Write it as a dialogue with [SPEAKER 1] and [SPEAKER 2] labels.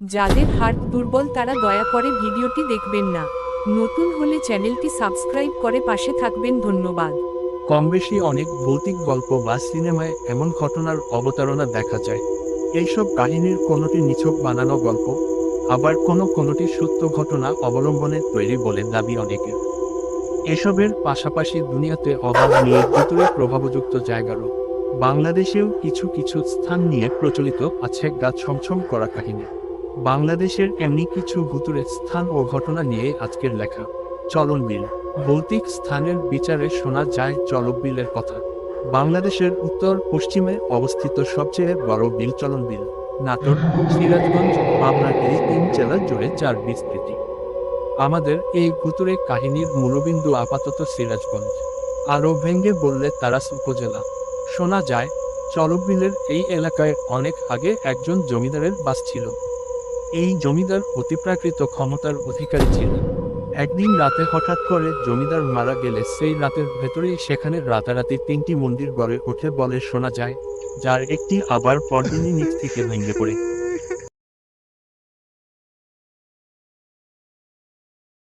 [SPEAKER 1] যাদের হার্ট দুর্বল তারা দয়া করে ভিডিওটি দেখবেন না। নতুন হলে চ্যানেলটি সাবস্ক্রাইব করে পাশে থাকবেন। ধন্যবাদ।
[SPEAKER 2] কমবেশি অনেক ভৌতিক গল্প বা সিনেমায় এমন ঘটনার অবতারণা দেখা যায়। এইসব কাহিনীর কোনোটি নিছক বানানো গল্প, আবার কোনোটি সত্য ঘটনা অবলম্বনে তৈরি বলে দাবি অনেকের। এসবের পাশাপাশি দুনিয়াতে অভাব নিয়ে ভুতুড়ে প্রভাবযুক্ত জায়গারও বাংলাদেশেও কিছু কিছু স্থান নিয়ে প্রচলিত আছে গা ছমছম করা কাহিনী। বাংলাদেশের এমনি কিছু ভুতুড়ে স্থান ও ঘটনা নিয়ে আজকের লেখা চলন বিল। ভৌতিক স্থানের বিচারে শোনা যায় চলবিলের কথা। বাংলাদেশের উত্তর পশ্চিমে অবস্থিত সবচেয়ে বড় বিল চলন বিল। নাটোর, সিরাজগঞ্জ, পাবনার এই তিন জেলা জুড়ে যার বিস্তৃতি। আমাদের এই ভুতুড়ে কাহিনীর মূলবিন্দু আপাতত সিরাজগঞ্জ, আরও ভেঙ্গে বললে তারাস উপজেলা। শোনা যায় চলবিলের এই এলাকায় অনেক আগে একজন জমিদারের বাস ছিল। এই জমিদার অতিপ্রাকৃত ক্ষমতার অধিকারী ছিলেন। একদিন রাতে হঠাৎ করে জমিদার মারা গেলে সেই রাতের ভেতরেই সেখানে রাতারাতি তিনটি মন্দির গড়ে ওঠে বলে শোনা যায়, যার একটি আবার পরদিনই নিচ থেকে ভেঙে পড়ে।